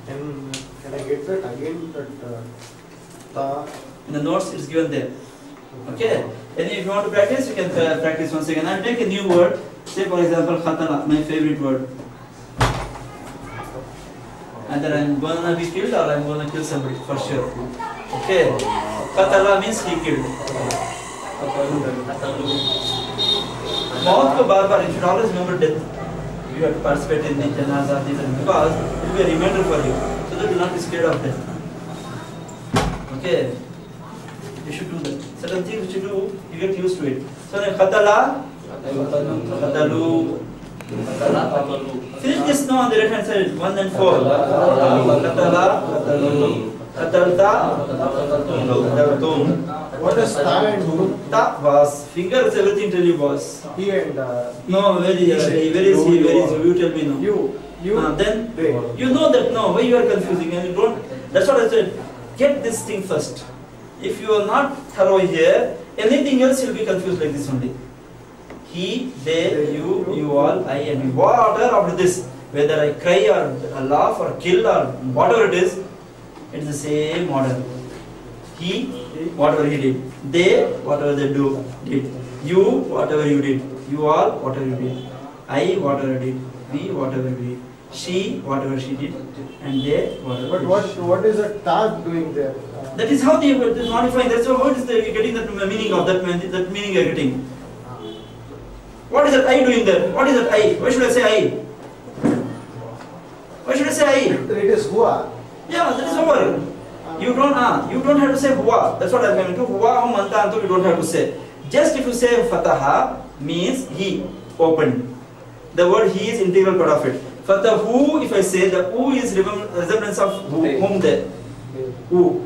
Can I get that again? That ta. In the notes, it's given there. Okay. And if you want to practice, you can practice once again. I'll take a new word. Say, for example, khatala, my favorite word. Either I'm gonna be killed or I'm gonna kill somebody for sure. Okay. Khatala means he killed. Maut ko bar bar, you should always remember death. You have to participate in the janaza, because it will be a reminder for you, so that you will not be scared of death. Okay. You should do that. Certain things which you do, you get used to it. So then khatala, khatalu. Finish this now on the right hand side, 1 and 4. Khatala, khatalu, khatalta, khataltum. What is ta and hu? Ta was. Fingers, everything tell you boss. He and no, where is he? Where is he? You tell me now. You. Then you know that now. Why you are confusing and you don't? That's what I said. Get this thing first. If you are not thorough here, anything else you'll be confused like this only. He, they, you all, I and we. Whatever after this, whether I cry or laugh or kill or whatever it is the same order. He, whatever he did. They, whatever they did. You, whatever you did. You all, whatever you did. I, whatever I did. We, whatever we did. She, whatever she did. And they, whatever. But what is a ta doing there? That is how they are modifying. That's how it is you're getting that meaning of that meaning you're getting. What is that I doing there? What is that I? Why should I say I? Why should I say I? It is hua. Yeah, that is over. You don't have to say hua. That's what I'm going to do. Hua or manta anto you don't have to say. Just if you say fataha means he opened. The word he is integral part of it. Fatahu, if I say the u is resemblance of whom there. U.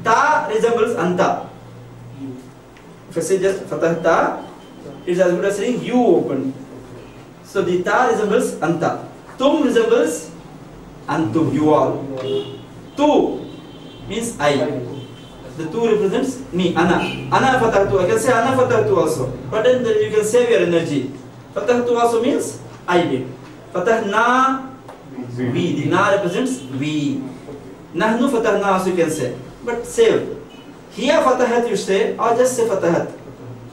Ta resembles anta. If I say just fatahta, it's as good as saying you open. So the ta resembles anta. Tum resembles antum, you all. Tu means I. The tu represents me, ana. Ana fatahtu. I can say ana fatahtu also. But then you can save your energy. Fatahtu also means I did. Fatahna, we. The na represents we. Nahnu fatahna also you can say. But save. Here fatahat you say, or just say fatahat.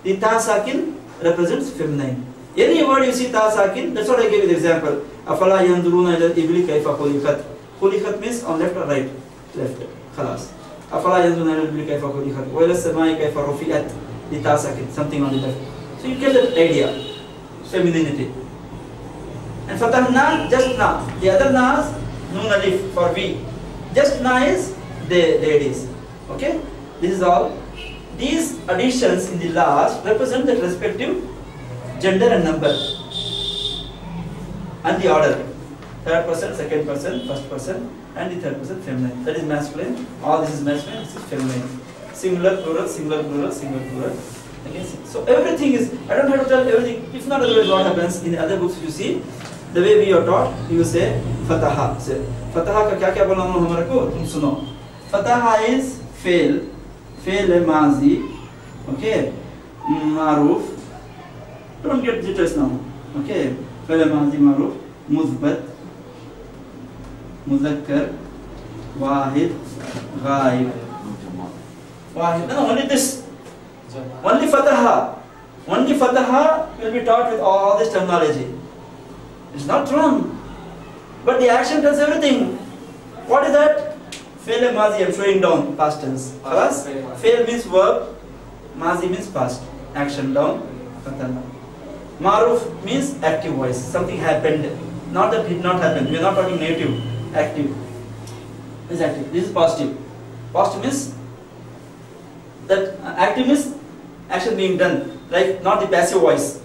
The ta sakin represents feminine. Any word you see ta sakin, that's what I gave you the example. Afala yanduruna ila ibli kaifa khuliqat. Khuliqat means on left or right? Left. Khalas. Afala yanduruna ila ibli kaifa khuliqat. Wa ila samai kaifa rufi'at. The ta sakin, something on the left. So you get that idea. Femininity. And fatahna, just na. The other nas, nun alif for we. Just na is the ladies. Okay? This is all. These additions in the last represent the respective gender and number. And the order. Third person, second person, first person, and the third person feminine. That is masculine. All this is masculine, this is feminine. Singular, plural, singular, plural, singular, plural. Okay? So everything is, I don't have to tell everything. If not, otherwise what happens in the other books you see, the way we are taught, you say fataha. Say, fataha ka kya bola hum hamare ko tum suno. Fataha is fail है माजी, okay, Maroof, don't get details now, okay, fail है माजी मारूफ, मुज़बत, मुज़क्कर, वाहिद, गायब, वाहिद, no, only this, only fataha will be taught with all this terminology. It's not wrong, but the action tells everything. What is that? Fail and mazi, I'm showing down, past tense. Khalas? Fail means verb, mazi means past. Action down, fatana. Maruf means active voice. Something happened. Not that did not happen. We are not talking negative. Active. Is active. This is positive. Positive means that active means action being done. Like not the passive voice.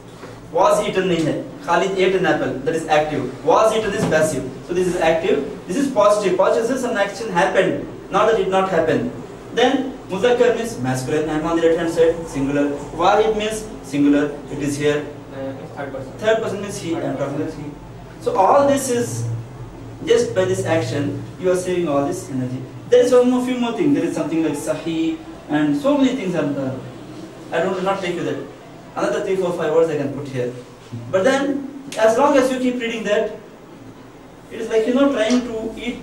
Was eaten nahi hai. Khalid ate an apple. That is active. Was eaten is passive. So this is active. This is positive. Positive is some action happened. Not that it did not happen. Then muzakkar means masculine. I am on the right hand side. Singular. Wahid means singular. It is here. Third person. Third person means he. I am talking about he. So all this is just by this action you are saving all this energy. There is one more few more things. There is something like sahi and so many things are there. I will not take you that. Another 3, 4, 5 words I can put here. But then, as long as you keep reading that, it is like trying to eat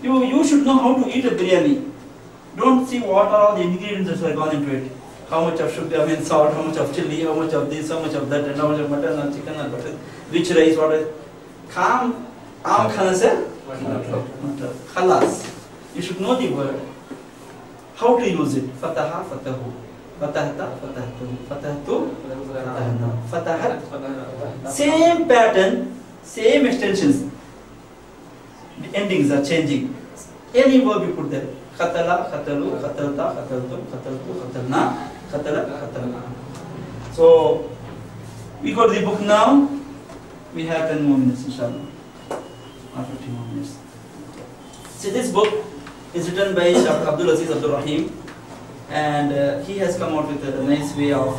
You should know how to eat a biryani. Don't see what are all the ingredients that are gone into it. How much of sugar, salt, how much of chili, how much of this, how much of that, and how much of mutton or chicken or butter, which rice, what is. Aam khana se? Khalas. You should know the word. How to use it? Fataha, fatahu. Fatahta, fatahtu. Fatahtu, fatahna. Fatahat. Same pattern, same extensions. The endings are changing. Any verb you put there. Khatala, khatalu, khatalta, khataltu, khataltu, khatalna, khatala, khatalna. So, we go to the book now. We have 10 more minutes, inshallah. Or 15 more minutes. See, this book is written by Dr. Abdul Aziz Abdul Rahim, and he has come out with a nice way of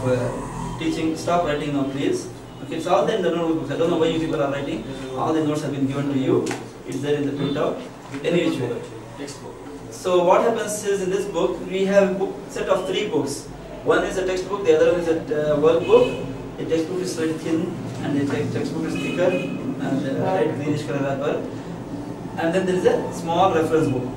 teaching. Stop writing now, please. Okay, it's all there in the notebooks. I don't know why you people are writing. All the notes have been given to you. It's there in the printout. Any which way. So what happens is, in this book we have a set of 3 books. One is a textbook, the other one is a workbook. The textbook is very thin and the textbook is thicker and light greenish color wrapper. And then there is a small reference book.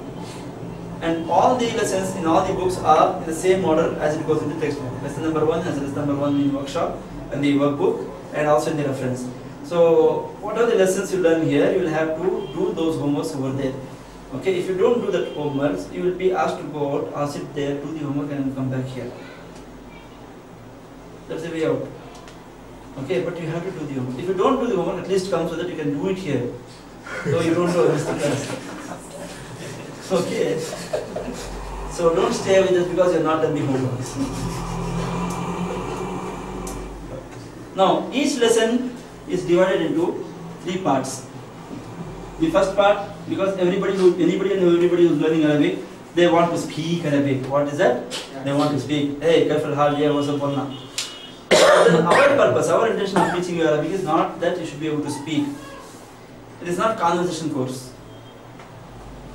And all the lessons in all the books are in the same order as it goes in the textbook. Lesson number 1 has lesson number 1 in workshop and the workbook, and also in the reference. So what are the lessons you learn here? You will have to do those homeworks over there. Okay, if you don't do that homework, you will be asked to go out or sit there, do the homework and come back here. That's the way out. Okay, but you have to do the homework. If you don't do the homework, at least come so that you can do it here. So you don't know the class. Okay. So don't stay with us because you have not done the homework. Now, each lesson is divided into 3 parts. The first part, because anybody who is learning Arabic, they want to speak Arabic. What is that? They want to speak. Hey, kaifal hal ya wa sabna. Our purpose, our intention of teaching you Arabic is not that you should be able to speak. It is not conversation course.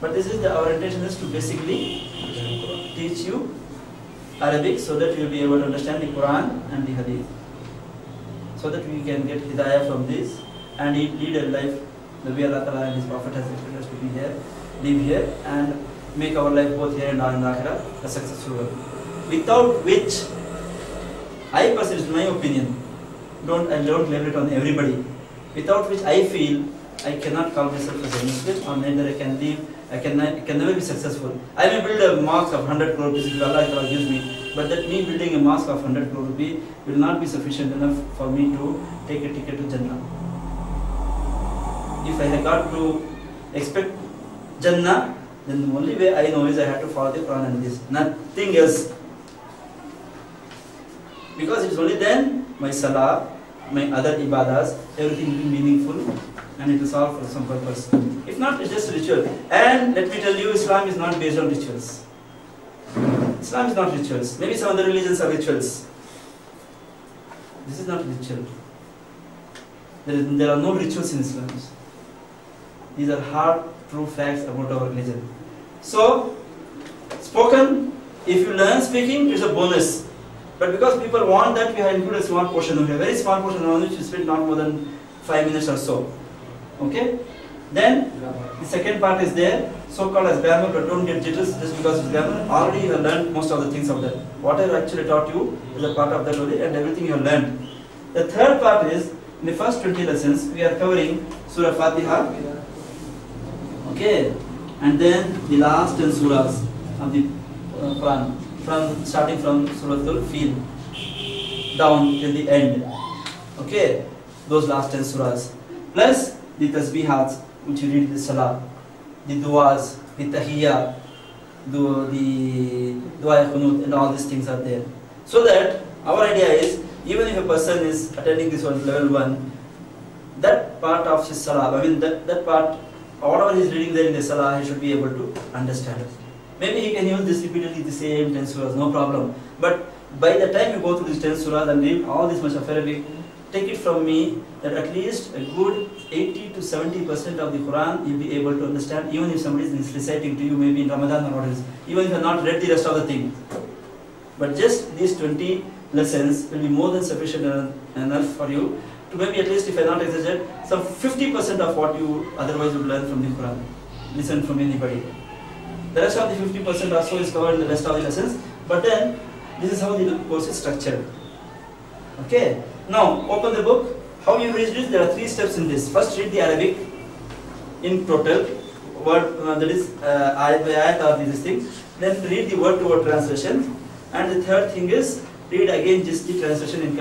But this is our intention is to basically teach you Arabic so that you will be able to understand the Quran and the Hadith. So that we can get hidayah from this and lead a life the way Allah Ta'ala and His Prophet has expected us to be here, live here, and make our life both here and in Akhirah a successful one. Without which, I personally, in my opinion, I don't label it on everybody. Without which I feel I cannot call myself as a Muslim, or neither I can live, I can never be successful. I may build a mosque of 100 crore rupees if Allah Ta'ala gives me, but that me building a mosque of 100 crore rupees will not be sufficient enough for me to take a ticket to Jannah. If I had got to expect Jannah, then the only way I know is I have to follow the Quran and this. Nothing else. Because it's only then my salah, my other ibadas, everything will be meaningful and it will solve for some purpose. If not, it's just ritual. And let me tell you, Islam is not based on rituals. Islam is not rituals. Maybe some other religions are rituals. This is not ritual. There are no rituals in Islam. These are hard, true facts about our religion. So, spoken, if you learn speaking, it's a bonus. But because people want that, we have included a small portion of it, a very small portion on which we spend not more than 5 minutes or so. Okay? Then, the second part is there, so-called as grammar, but don't get jitters just because it's grammar. Already you have learned most of the things of that. What I actually taught you is a part of that only, and everything you have learned. The third part is, in the first 20 lessons, we are covering Surah Fatiha. Okay, and then the last 10 surahs of the Quran, starting from Suratul Fil down till the end. Okay, those last 10 surahs, plus the tasbihats which you read in the salah, the du'as, the tahiyya, the dua qunut, and all these things are there. So that our idea is, even if a person is attending this on level 1, that part of his salah, that part, whatever he is reading there in the salah, he should be able to understand it. Maybe he can use this repeatedly, the same 10 surahs, no problem. But by the time you go through these 10 surahs and read all this much of Arabic, take it from me that at least a good 80 to 70% of the Quran you'll be able to understand, even if somebody is reciting to you, maybe in Ramadan or what else, even if you have not read the rest of the thing. But just these 20 lessons will be more than sufficient enough for you to maybe, at least if I not exaggerate, some 50% of what you otherwise would learn from the Quran. listen from anybody. The rest of the 50% or so is covered in the rest of the lessons. But then, this is how the course is structured. Okay. Now, open the book. How you read this? There are 3 steps in this. First, read the Arabic in total. Word that is ayat by ayat or this thing. Then read the word-to-word translation. And the third thing is read again just the translation in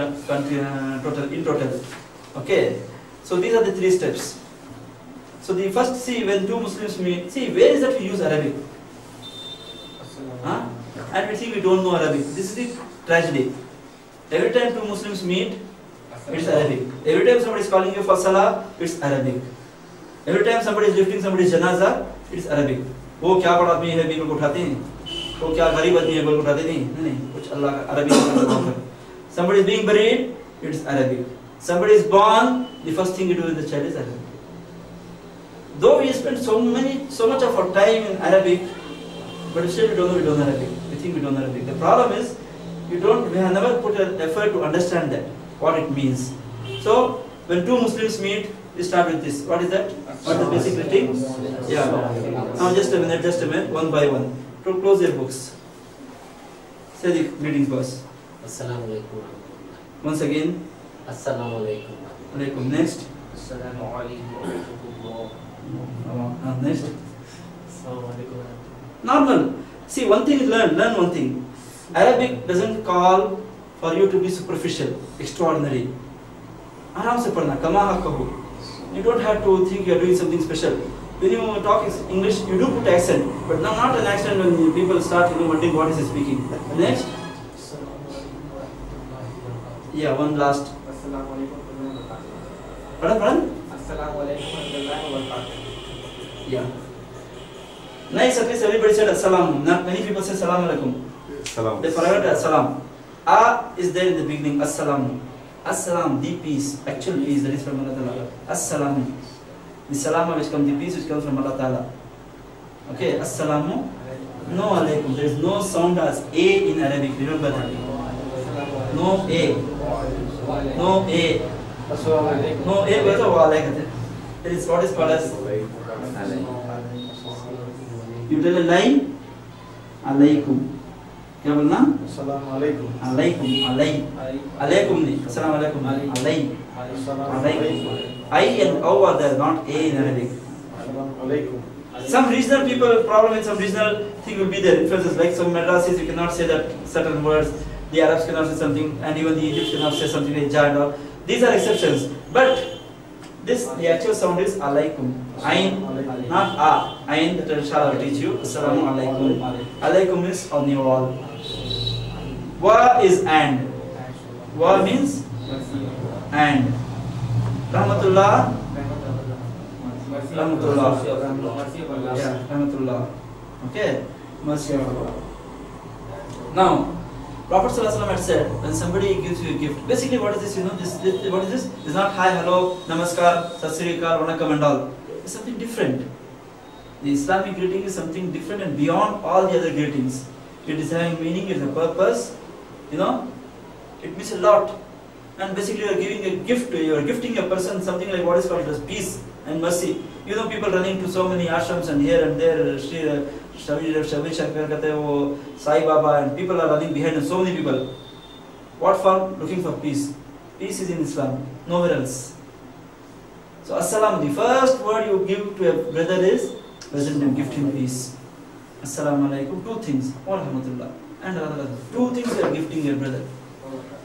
total. Okay. So these are the 3 steps. So the first, see, when two Muslims meet, see, where is that we use Arabic? Huh? And we think we don't know Arabic. This is the tragedy. Every time two Muslims meet, it's Arabic. Every time somebody is calling you for salah, it's Arabic. Every time somebody is lifting somebody's janaza, it's Arabic. वो क्या बड़ा आदमी है बिल्कुल उठाते हैं, वो क्या गरीब आदमी है बिल्कुल उठाते नहीं, कुछ अल्लाह का अरबी में. Somebody is being buried, it's Arabic. Somebody is born, the first thing you do with the child is Arabic. Though we spend so much of our time in Arabic, but still we don't know Arabic. We think we don't know Arabic. The problem is we have never put an effort to understand that, what it means. So when two Muslims meet, we start with this. What is that? What is the basic greeting? Yeah. Now just a minute, one by one. To close your books. Say the greetings, boss. Assalamu alaikum. Once again. Assalamu alaikum. Alaikum. Next. Assalamu alaikum. Next. Assalamu alaikum. Normal. See, one thing is learn one thing. Arabic doesn't call for you to be superficial, extraordinary. Aram se padna, kama kahu. You don't have to think you are doing something special. When you talk English, you do put accent, but not an accent when people start wondering what is he speaking. Next. Yeah, one last. Assalamu alaikum. Pardon? Assalamu alaikum. Yeah. Nice, at least everybody said assalam. Not many people say salam alaikum. Salam. They forgot assalam. A is there in the beginning. Assalam. Assalam, the peace. Actual peace that is from Allah Ta'ala. Assalam. The salama which comes, the peace which comes from Allah Ta'ala. Okay, assalamu. No alaikum. There is no sound as A in Arabic. Remember that. No A. No A. No A. Where is wa alaikum? There is what is called as. You tell a line. Alaikum. क्या बोलना? Assalamu alaikum. Alaikum, alaikum नहीं. Assalamu alaikum. Alaikum. I and O are there, not A in Arabic. Assalamu alaikum. Some regional people, problem with some regional thing will be there. Influences like some Madrasis, you cannot say that certain words. The Arabs cannot say something, and even the Egyptians cannot say something like Ja and all. These are exceptions. But the actual sound is alaikum. Ain, not A. Ain, that inshallah will teach you. Assalamu alaikum. Alaikum is on your wall. Wa is and. Wa means and. Rahmatullah. Rahmatullah. Yeah, Rahmatullah. Okay. Mercy of Allah. Now, Prophet ﷺ had said, when somebody gives you a gift, basically what is this, what is this? It's not hi, hello, namaskar, sat sri akal, vanakkam and all. It's something different. The Islamic greeting is something different and beyond all the other greetings. It is having meaning, it is a purpose, it means a lot. And basically you are giving a gift, you are gifting a person something like what is called as peace and mercy. People running to so many ashrams and here and there, Sai Baba, and people are running behind, and so many people. What for? Looking for peace. Peace is in Islam, nowhere else. So Assalam, the first word you give to a brother is present and gift him peace. Assalamu alaikum, 2 things. Wa rahmatullah. And another 2 things you are gifting your brother.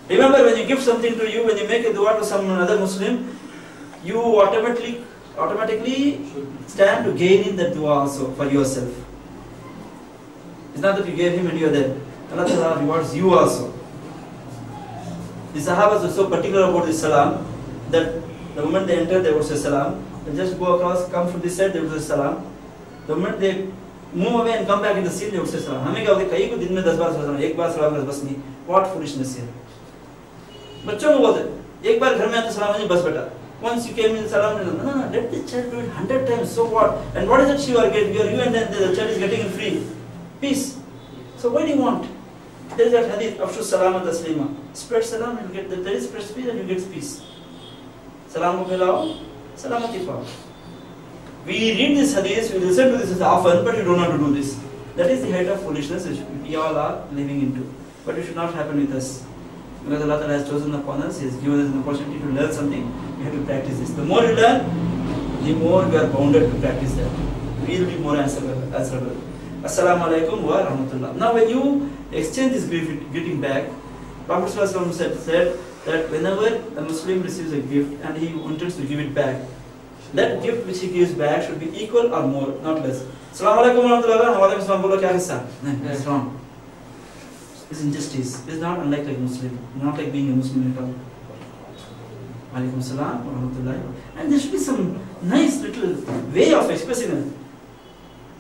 Remember, when you give something to you, when you make a dua to some another Muslim, you automatically stand to gain in that dua also for yourself. It's not that you gave him and you are there. Allah Ta'ala rewards you also. The Sahabas were so particular about the salam that the moment they enter, they would say salam. They just go across, come from this side, they would say salam. The moment they move away and come back in the scene, they would say salam. हमें क्या होता है कहीं को दिन में 10 बार salam, एक बार salam बस नहीं. What foolishness here? बच्चों को बोलते एक बार घर में आते salam नहीं बस बेटा. Once you came in salam, no, let the child do it 100 times. So what? And what is it you are getting? You and then the child is getting free. Peace. So what do you want? There is that hadith, Afshu salam and taslima. Spread salam and you get there is spread peace and you get peace. Salam ko philao, salamati pao. We read this hadith, we listen to this often, but we don't know how to do this. That is the height of foolishness which we all are living into. But it should not happen with us. Because Allah Ta'ala has chosen upon us, He has given us an opportunity to learn something, we have to practice this. The more you learn, the more we are bounded to practice that. We will be more answerable. Assalamu alaikum wa rahmatullah. Now when you exchange this greeting back, Prophet ﷺ said that whenever a Muslim receives a gift and he intends to give it back, that gift which he gives back should be equal or more, not less. Assalamu alaikum wa rahmatullah wa alaikum. That's wrong. It's injustice. It's not unlike a Muslim, not like being a Muslim at all. Alaikum salam wa rahmatullah. And there should be some nice little way of expressing it.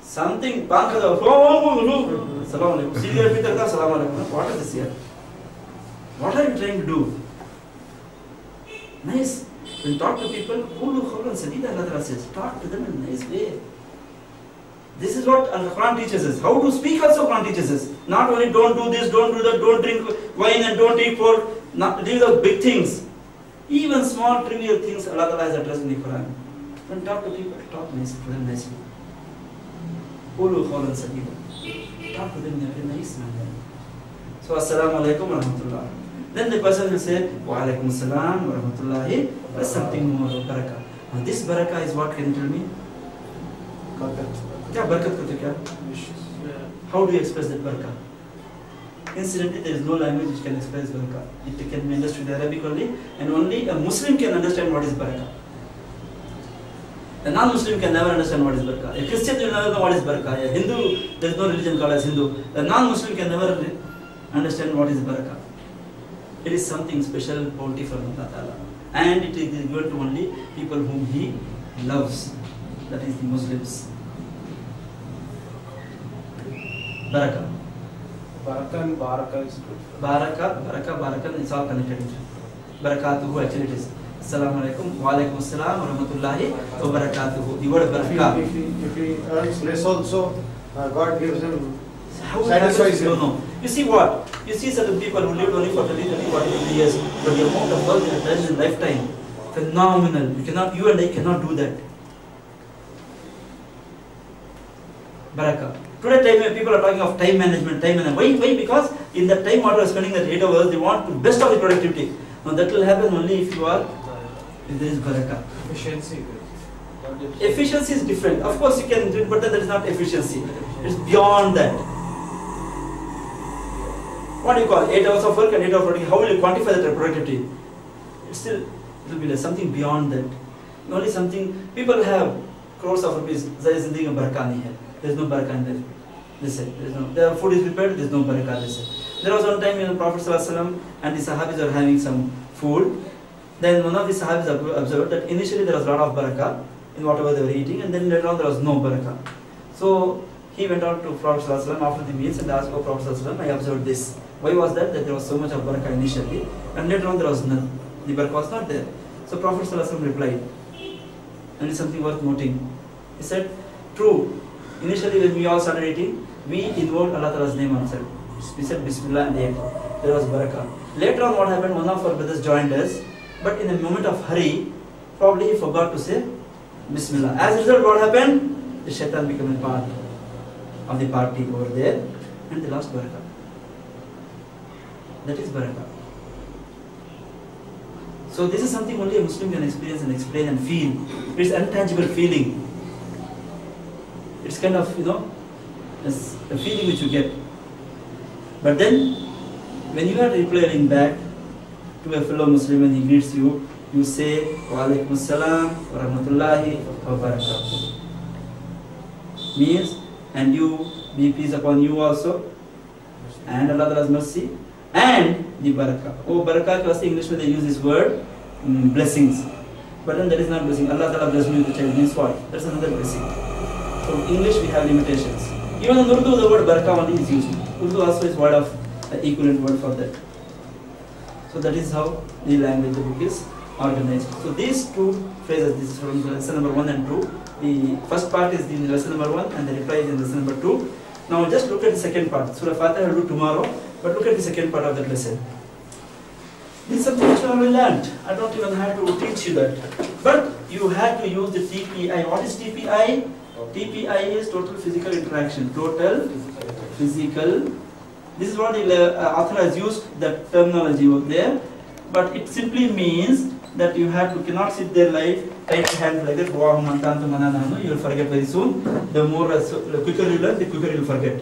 Something, Assalamu alaikum. Assalamu alaikum. What is this here? What are you trying to do? Nice. When you talk to people, Allah says, talk to them in a nice way. This is what Al-Quran teaches us. How to speak also Quran teaches us. Not only don't do this, don't do that, don't drink wine and don't eat pork. Not these are big things. Even small trivial things Allah has addressed in the Quran. When you talk to people, talk nicely to them nicely. Talk to them in a very nice manner. So Assalamu alaikum wa rahmatullah. Then the person will say, Wa alaikum assalam wa rahmatullahi, plus something more, barakah. Now this barakah is what, can you tell me? Kya barakat karte kya? How do you express that barakah? Incidentally, there is no language which can express barakah. It can be understood in Arabic only, and only a Muslim can understand what is barakah. A non-Muslim can never understand what is barakah. A Christian will never know what is barakah. A Hindu, there is no religion called as Hindu. A non-Muslim can never understand what is barakah. It is something special, bounty from Allah Ta'ala. And it is given to only people whom He loves. That is the Muslims. Barakah. Barakah and Barakah is good. Barakah, it's all connected. Barakatuhu, actually it is. Assalamu alaikum, wa alaikum assalam wa rahmatullahi wa barakatuhu. The word barakah. If he earns less also, God gives him, How satisfies him. No. You see what? You see certain people who lived only for 30, 40 years, but the amount of work they have done in lifetime, phenomenal. You and I cannot do that. Barakah. Today, people are talking of time management. Why? Because in that time what you are spending that 8 hours, they want the best of the productivity. Now that will happen only if there is barakah. Efficiency. Efficiency is different. Of course you can do it, but that is not efficiency. It's beyond that. What do you call 8 hours of work and 8 hours of productivity? How will you quantify that productivity? It will be like something beyond that. Only something, people have crores of rupees. There is nothing barakah nahi hai. There is no barakah in there. They said, the food is prepared, there is no barakah. They said. There was one time when the Prophet ﷺ and the Sahabis were having some food. Then one of the Sahabis observed that initially there was a lot of barakah in whatever they were eating, and then later on there was no barakah. So he went out to Prophet ﷺ after the meals and asked, "Oh Prophet ﷺ, I observed this. Why was that? That there was so much of barakah initially, and later on there was none. The barakah was not there." So Prophet ﷺ replied, and it's something worth noting. He said, "True. Initially when we all started eating, we invoked Allah Ta'ala's name on ourselves. We said Bismillah and ate. There was barakah. Later on what happened, one of our brothers joined us, but in a moment of hurry, probably he forgot to say Bismillah. As a result, what happened? The shaitan became a part of the party over there, and they lost barakah. That is barakah. So this is something only a Muslim can experience and explain and feel. It's an intangible feeling. It's kind of, it's a feeling which you get. But then, when you are replying back to a fellow Muslim and he greets you, you say, Wa alaikum assalam wa rahmatullahi wa barakatuh. Means, and you, be peace upon you also, and Allah Ta'ala's mercy, and the barakah. Oh, barakah, because in English they use this word, blessings. But then that is not blessing. Allah Ta'ala bless me with the child, means what? That's another blessing. So in English we have limitations. Even in Urdu the word barakah only is used. Urdu also is word of equivalent word for that. So that is how the language, the book is organized. So these two phrases, this is from lesson number 1 and 2. The first part is in lesson number 1 and the reply is in lesson number 2. Now just look at the second part. Surah Fatiha will do tomorrow, but look at the second part of that lesson. This is something which you already learned. I don't even have to teach you that. But you have to use the TPI. What is TPI? TPI is total physical interaction. Total physical. This is what the author has used, that terminology over there. But it simply means that you cannot sit there like tight hands like that. You will forget very soon. The quicker you learn, the quicker you will forget.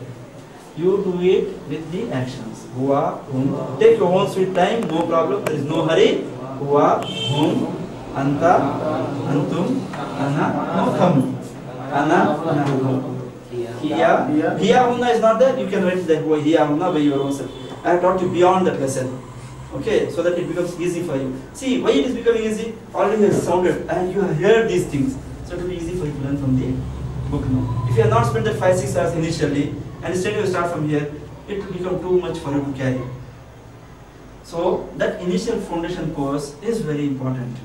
You do it with the actions. Hua, hum. Take your own sweet time, no problem. There is no hurry. Hua, hum, anta, antum, ana, no hum. Ana, hum. Hiya, hiya, hunna is not there. You can write the hua, hiya, hunna by your own self. I have taught you beyond that lesson. Okay, so that it becomes easy for you. See, why it is becoming easy? Already has sounded and you have heard these things. So it will be easy for you to learn from the book now. If you have not spent the 5-6 hours initially, and instead you start from here, it will become too much for you to carry. So that initial foundation course is very important.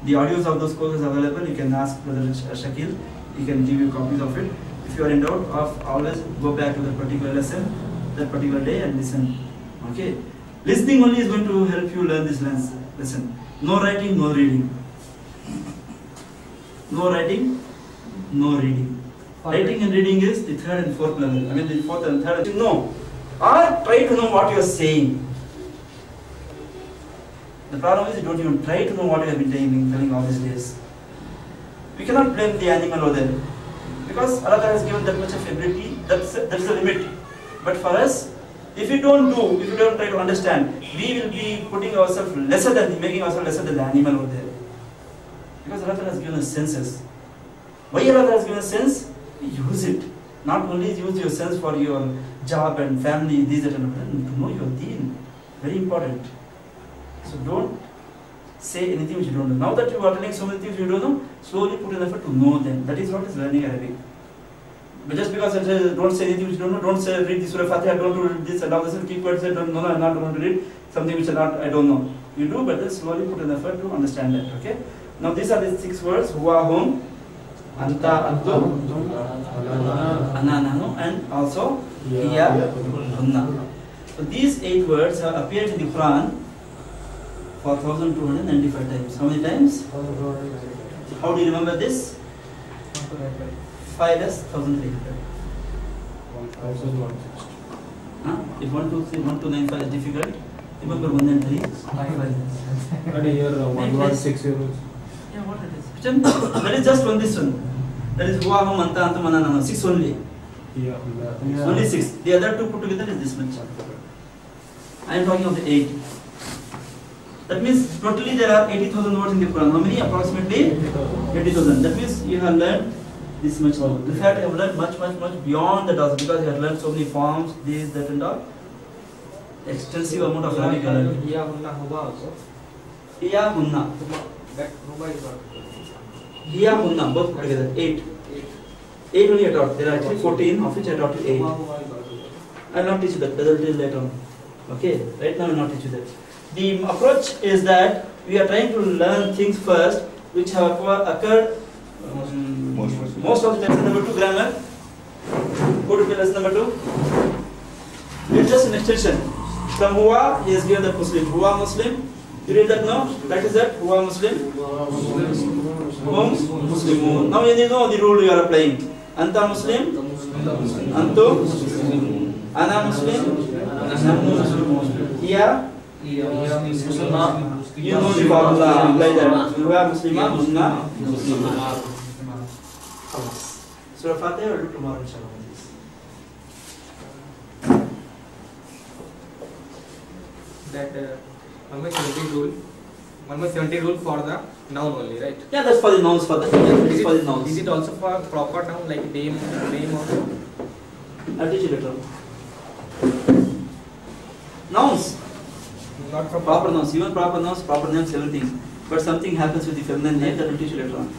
The audios of those courses are available. You can ask Brother Shakil. He can give you copies of it. If you are in doubt, always go back to that particular lesson, that particular day, and listen. Okay. Listening only is going to help you learn this lesson. No writing, no reading. No writing, no reading. Writing and reading is the third and fourth level. I mean the fourth and third. No. Or try to know what you are saying. The problem is you don't even try to know what you have been telling all these days. We cannot blame the animal over there. Because Allah has given that much of ability, that's the limit. But for us, if you don't try to understand, we will be putting ourselves making ourselves lesser than the animal over there. Because Allah has given us senses. Why Allah has given us sense? Use it. Not only use your sense for your job and family, these and to know your deen. Very important. So don't say anything which you don't know. Now that you are telling so many things you don't know, slowly put an effort to know them. That is what is learning Arabic. But just because it says don't say anything which you don't know, don't say read the Surah Fatiha, don't do this and all this, and keep quiet, say no, I'm not going to read something which I don't know. You do, but then slowly put an effort to understand that. Okay. Now these are the 6 words: huwa, hum, anta, antum, ana, nahnu, and also hiya, hunna. So these 8 words have appeared in the Quran for 1295 times. How many times? How do you remember this? 5 less 1300. If 1, 2, 3, 1, 2, 9, 5 is difficult, remember 1 and 3. 5. And here 1 was 6 euros. Yeah, what it is? Which one? That is just one, this one. That is huwa, hum, anta, antum, ana, nahnu. 6 only. Yeah. Only 6. The other 2 put together is this much. I am talking of the 8. That means totally there are 80,000 words in the Quran. How many? Approximately 80,000. That means you have learned this much. In fact, you have learned much beyond that also, because you have learned so many forms, this, that, and all. Extensive amount of Arabic you have learned. Hiya, hunna, huwa also. Hiya, hunna. That huwa is not. Hiya, hunna, both put together. 8. 8 only I taught. There are actually 14, of which I taught you 8. I will not teach you that. That will tell later on. Okay. Right now I will not teach you that. The approach is that we are trying to learn things first which have occurred most of the time. Number 2, grammar. Go to lesson number 2. It's just an extension. From huwa, he has given that Muslim. Huwa Muslim. You read that now? Practice that. Huwa Muslim. Hum Muslimun. Now you know the rule you are applying. Anta Muslim. Antum. Ana Muslim. Nahnu Muslimun. Hiya. You know the formula, apply that. You are Muslimah, Muslimah. Surah Fatiha will do tomorrow, inshallah. That 1/70 rule, 1/70 rule for the noun only, right? Yeah, that's for the nouns. For the nouns. Is it also for proper noun like name also? I'll teach you later. Nouns. Not for Proper nouns, even proper nouns, proper names, everything. But something happens with the feminine name, that will teach you later on.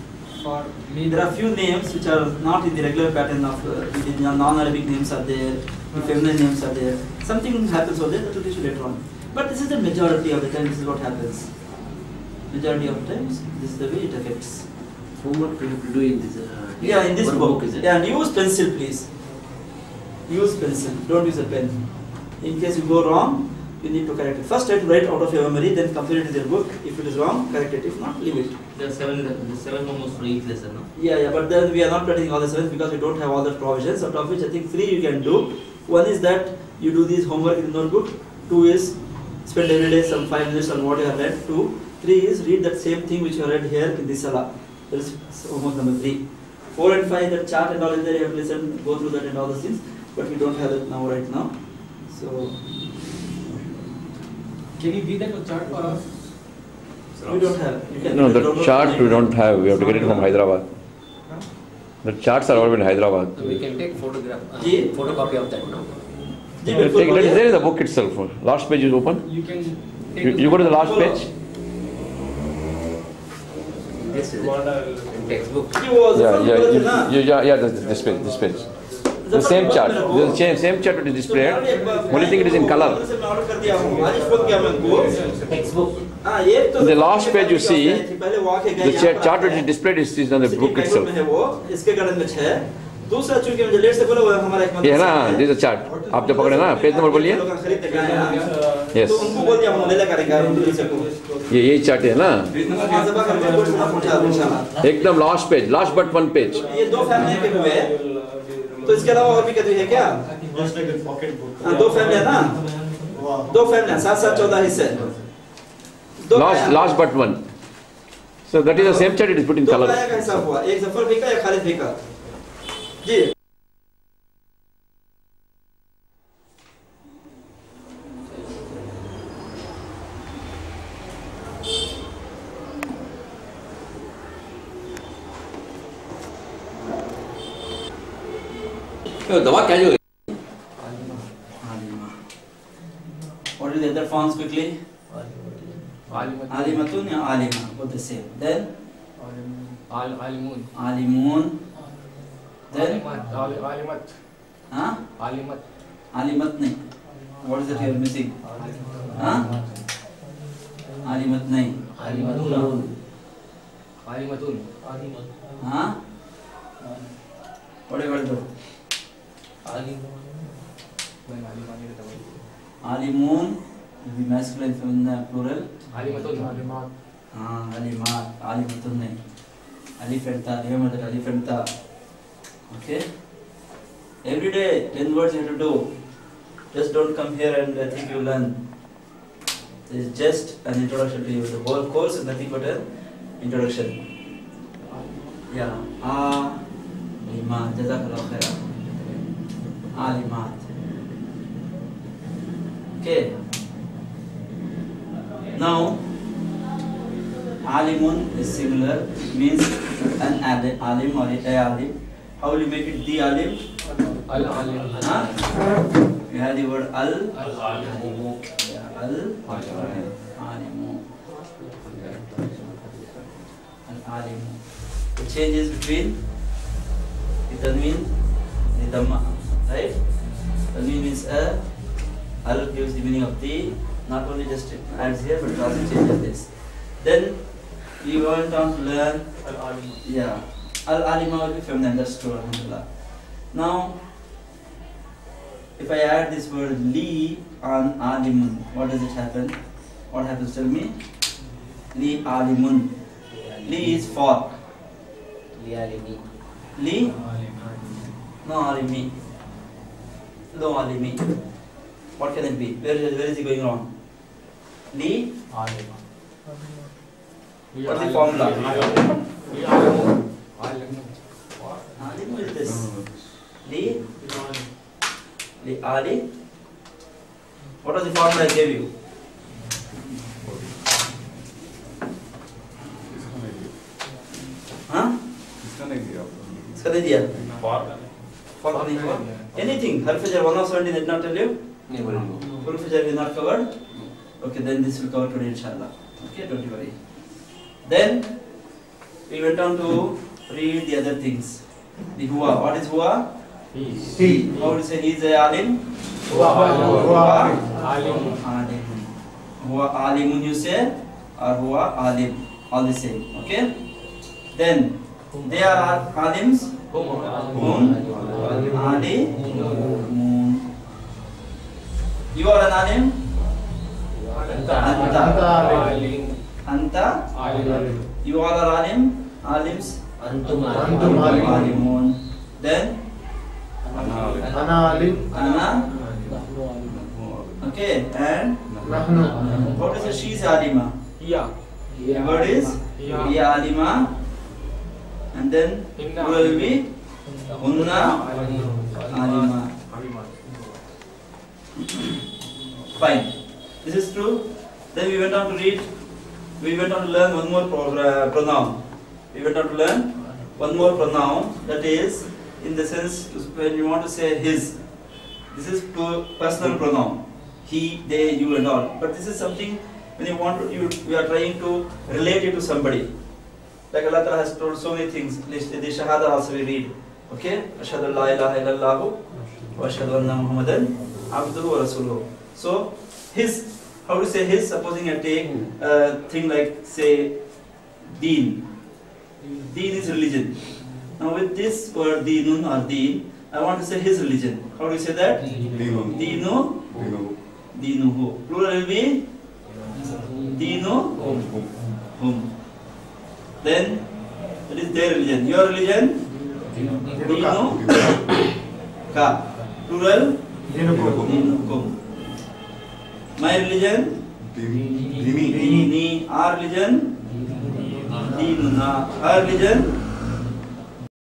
For me, There are few names which are not in the regular pattern of the non-Arabic names are there, the feminine names are there. Something happens over there, that will teach you later on. But this is the majority of the time, this is what happens. Majority of the times, this is the way it affects. Homework we have to do in this. Yeah, in this one book. is it? Yeah, and use pencil, please. Use pencil, don't use a pen. In case you go wrong, you need to correct it. First try to write out of your memory, then complete it in your book. If it is wrong, correct it. If not, leave it. The seven moments for each lesson, no? Yeah, but then we are not practicing all the 7 because we don't have all the provisions, out of which I think 3 you can do. One is that you do this homework in the notebook. 2 is spend every day some 5 minutes on what you have read. 2. 3 is read that same thing which you have read here in this salah. That is homework number 3. 4 and 5, that chart and all is there, you have to listen, go through that and all those things. But we don't have it now, right now. So, Can you give that a chart for us? we don't have. You can No, the download chart it. we don't have. We have to get it from Hyderabad. The charts are all in Hyderabad. So we can take Ji? photocopy of that, no? Ji, Take bilkul it. It is बढ़िया. there in the book itself. Last page is open. You can take You go to the last Follow. page. This is it. In textbook. Ji, वो Yeah, Zafar yeah, बोला था ना? yeah. This page. The same chart. The same chart it is displayed. Only thing it is in color. मैं order कर दिया हूँ. आज phone किया मैं उनको. Textbook. हाँ, ये तो The last page you see, पहले वो आके गए The यहाँ पर chart आता it है. is displayed is on the city book Bangalore itself. में है वो, इसके गार्डन में 6. दूसरा चूंकि मुझे लेट से बोला वो हमारा एक ये है ना, this is a chart. आप जो पकड़े ना, पेज नंबर बोलिए. लोग खरीद के गए हैं. Yes. तो उनको बोल दिया हम ले लेकर आएंगे उनको से ये यही चार्ट है ना. वहाँ से बाहर करके कुछ ना पहुँचा दो इंशाल्लाह. एकदम last page, last but one page. ये 2 फैमिली के हुए. तो इसके अलावा और भी कभी है क्या? Just like a pocket book. हाँ, 2 फैमिली है ना? Wow. 2 फैमिली हैं, 7 14 हिस्से. Last but one. So that is the same chart it is put in दो color. पाया का हिसाब हुआ. एक जफर भी का, एक खालिद भी का. जी. दवा क्या जो What are the other forms quickly? Alimatun या alima, both the same. Then Alimun. alimun. Then Alimat. huh? Alimat. Alimat नहीं. What is it you are missing? Huh? Alimat नहीं. Alimatun. Alimatun. Huh? What do you do? Alimun will be masculine, feminine, plural. Alimatun. Alimat. Alimatun नहीं. Alif and ta. Remember that alif and ta. Okay. Every day 10 words you have to do. Just don't come here and think you learn. This is just an introduction to you. The whole course is nothing but an introduction. Yeah. Alimat. Jazakallah khairan. Alimat. Okay. Now, alimun is singular, means an alim or a alim. How will you make it the alim? Al-alim. Huh? You have the word al. Al-alimu. Yeah, alimu. Al-alimu. The changes between the tanween and the dhamma. Right? Tanween means a. Al gives the meaning of the. Not only just adds here, but it also changes this. Then we went on to learn Al-alim. yeah. Al-alima will be feminine, that's true, alhamdulillah. Now, if I add this word li on alimun, what does it happen? What happens? Tell me. Li alimun. Li is for. Lialimi. Li? No alimi. No alimi. What can it be? Where is he going wrong? Li? What's the formula? Alimu is this. Li? Li ali? What was the formula I gave you? Huh? इसका नहीं दिया? For नहीं हुआ? Anything. हर फजर 170 did not tell you? Full fajr is not covered? Okay, then this will cover today inshallah. Okay, don't worry. Then we went on to read the other things. The huwa. What is huwa? He. How do you say he is a alim? Huwa Alim. alim. Huwa alimun you say, or huwa alim. All the same. Okay? Then they are alims. Hum. Ali. You are an alim? Anta. You all are alim. Alims. Antum Alimun. Then Ana. Okay. And what is it? She is alima. Yeah. The word is ya alima. And then will be Hunna alima. Fine. This is true. Then we went on to read. We went on to learn one more pronoun. We went on to learn one more pronoun, that is in the sense when you want to say his. This is personal pronoun. He, they, you and all. But this is something when you want to, we are trying to relate it to somebody. Like Allah Ta'ala has told so many things. The Shahada also we read. Okay? Ashhadu la ilaha illallahu wa ashhadu anna Muhammadan abduhu wa rasuluhu. So, his, how to say his? Supposing I take a thing like, say, deen. Deen is religion. Now with this word deenun or deen, I want to say his religion. How do you say that? Deenu. Deenuhu. Plural will be Deenu. Hum. Then that is their religion. Your religion? Deenu. Ka. Plural? Deenukum. My religion? Deeni. Our religion? Deenuna. Our religion?